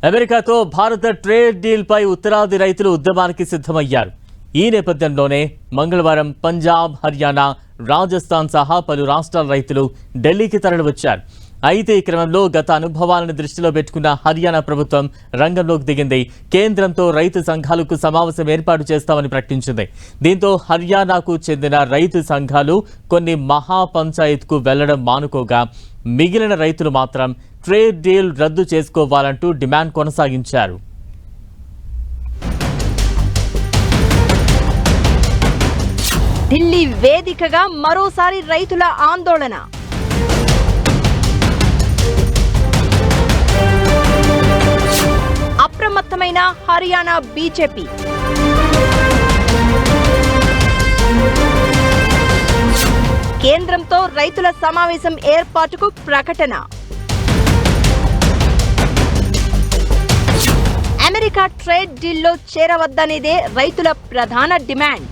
అమెరికాతో భారత trade deal పై ఉత్తరాది రైతులు ఉద్యమానికి సిద్ధమయ్యారు. ఈ నేపథ్యంలోనే మంగళవారం పంజాబ్, హర్యానా, రాజస్థాన్ సహా పలు రాష్ట్రాల రైతులు ఢిల్లీకి తరలివచ్చారు. అయితే ఈ క్రమంలో గత అనుభవాలను దృష్టిలో పెట్టుకున్న హర్యానా ప్రభుత్వం రంగంలోకి దిగింది. కేంద్రంతో రైతు సంఘాలకు సమావేశం ఏర్పాటు చేస్తామని ప్రకటించింది. దీంతో హర్యానాకు చెందిన రైతు సంఘాలు కొన్ని మహాపంచాయత్కు వెళ్లడం మానుకోగా మిగిలిన రైతులు మాత్రం ట్రేడ్ డీల్ రద్దు చేసుకోవాలంటూ డిమాండ్ కొనసాగించారు. ఢిల్లీ వేదికగా మరోసారి రైతుల ఆందోళన. అప్రమత్తమైన హర్యానా బీజేపీ. కేంద్రంతో రైతుల సమావేశం ఏర్పాటుకు ప్రకటన. అమెరికా ట్రేడ్ డీల్లో చేరవద్దనేదే రైతుల ప్రధాన డిమాండ్.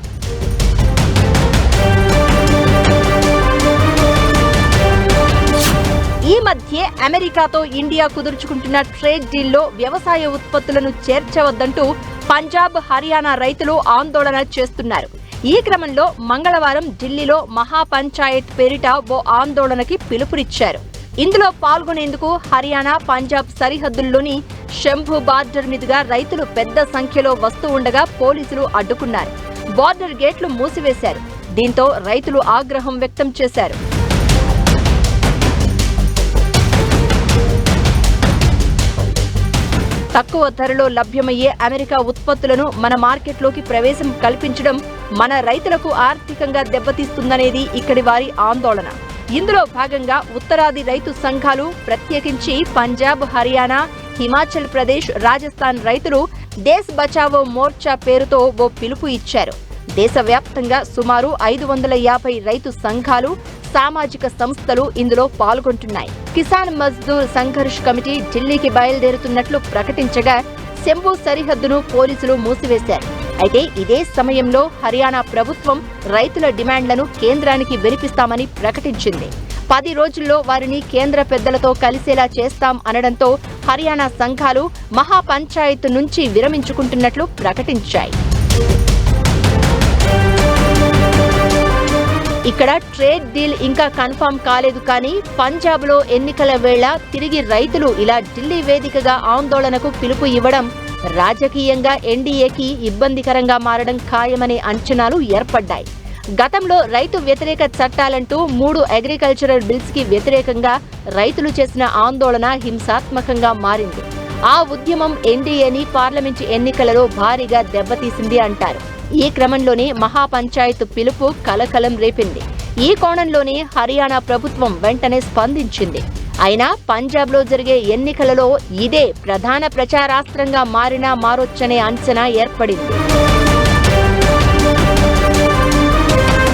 ఈ మధ్య అమెరికాతో ఇండియా కుదుర్చుకుంటున్న ట్రేడ్ డీల్లో వ్యవసాయ ఉత్పత్తులను చేర్చవద్దంటూ పంజాబ్, హర్యానా రైతులు ఆందోళన చేస్తున్నారు. ఈ క్రమంలో మంగళవారం ఢిల్లీలో మహాపంచాయత్ పేరిట ఓ ఆందోళనకి పిలుపునిచ్చారు. ఇందులో పాల్గొనేందుకు హర్యానా, పంజాబ్ సరిహద్దుల్లోని శంభు బార్డర్ మీదుగా రైతులు పెద్ద సంఖ్యలో వస్తూ ఉండగా పోలీసులు అడ్డుకున్నారు. బార్డర్ గేట్లు మూసివేశారు. దీంతో రైతులు ఆగ్రహం వ్యక్తం చేశారు. తక్కువ ధరలో లభ్యమయ్యే అమెరికా ఉత్పత్తులను మన మార్కెట్లోకి ప్రవేశం కల్పించడం మన రైతులకు ఆర్థికంగా దెబ్బతీస్తుందనేది ఇక్కడి వారి ఆందోళన. ఇందులో భాగంగా ఉత్తరాది రైతు సంఘాలు, ప్రత్యేకించి పంజాబ్, హర్యానా, హిమాచల్ ప్రదేశ్, రాజస్థాన్ రైతులు దేశ్ బచావో మోర్చా పేరుతో ఓ పిలుపు ఇచ్చారు. దేశవ్యాప్తంగా సుమారు 550 రైతు సంఘాలు, సామాజిక సంస్థలు ఇందులో పాల్గొంటున్నాయి. కిసాన్ మజ్దూర్ సంఘర్ష్ కమిటీ ఢిల్లీకి బయలుదేరుతున్నట్లు ప్రకటించగా శంభు సరిహద్దును పోలీసులు మూసివేశారు. అయితే ఇదే సమయంలో హర్యానా ప్రభుత్వం రైతుల డిమాండ్లను కేంద్రానికి వినిపిస్తామని ప్రకటించింది. 10 రోజుల్లో వారిని కేంద్ర పెద్దలతో కలిసేలా చేస్తాం అనడంతో హర్యానా సంఘాలు మహాపంచాయత్ నుంచి విరమించుకుంటున్నట్లు ప్రకటించాయి. ఇక్కడ ట్రేడ్ డీల్ ఇంకా కన్ఫర్మ్ కాలేదు. కానీ పంజాబ్లో ఎన్నికల వేళ తిరిగి రైతులు ఇలా ఢిల్లీ వేదికగా ఆందోళనకు పిలుపు ఇవ్వడం రాజకీయంగా ఎన్డీఏకి ఇబ్బందికరంగా మారడం ఖాయమనే అంచనాలు ఏర్పడ్డాయి. గతంలో రైతు వ్యతిరేక చట్టాలంటూ 3 అగ్రికల్చరల్ బిల్స్ కి వ్యతిరేకంగా రైతులు చేసిన ఆందోళన హింసాత్మకంగా మారింది. ఆ ఉద్యమం ఎన్డీఏని పార్లమెంటు ఎన్నికలలో భారీగా దెబ్బతీసింది అంటారు. ఈ క్రమంలోనే మహాపంచాయత్ పిలుపు కలకలం రేపింది. ఈ కోణంలోనే హర్యానా ప్రభుత్వం వెంటనే స్పందించింది. అయినా పంజాబ్లో జరిగే ఎన్నికలలో ఇదే ప్రధాన ప్రచారాస్త్రంగా మారొచ్చనే అంచనా ఏర్పడింది.